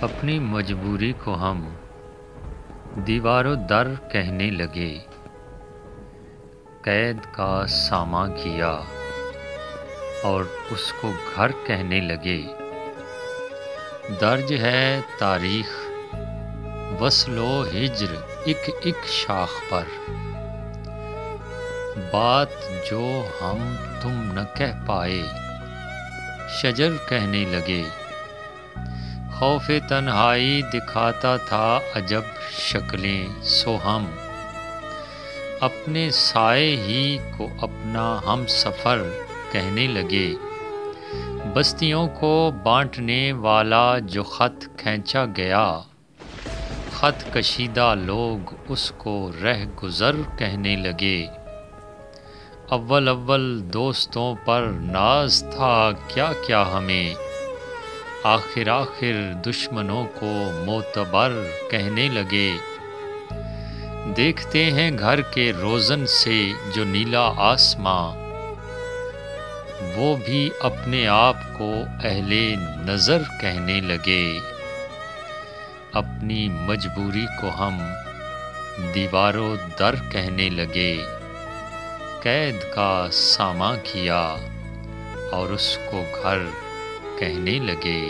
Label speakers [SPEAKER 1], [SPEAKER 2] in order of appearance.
[SPEAKER 1] अपनी मजबूरी को हम दीवारों दर कहने लगे, कैद का सामा किया और उसको घर कहने लगे। दर्ज है तारीख वस्लो हिज्र एक एक शाख पर, बात जो हम तुम न कह पाए शजर कहने लगे। खौफे तन्हाई दिखाता था अजब शक्लें, सो हम अपने साए ही को अपना हम सफ़र कहने लगे। बस्तियों को बांटने वाला जो ख़त खींचा गया, ख़त कशीदा लोग उसको रह गुज़र कहने लगे। अव्वल अव्वल दोस्तों पर नाज था क्या क्या हमें, आखिर आखिर दुश्मनों को मोतबर कहने लगे। देखते हैं घर के रोज़न से जो नीला आसमां, वो भी अपने आप को अहले नज़र कहने लगे। अपनी मजबूरी को हम दीवारों दर कहने लगे, कैद का सामा किया और उसको घर कहने लगे।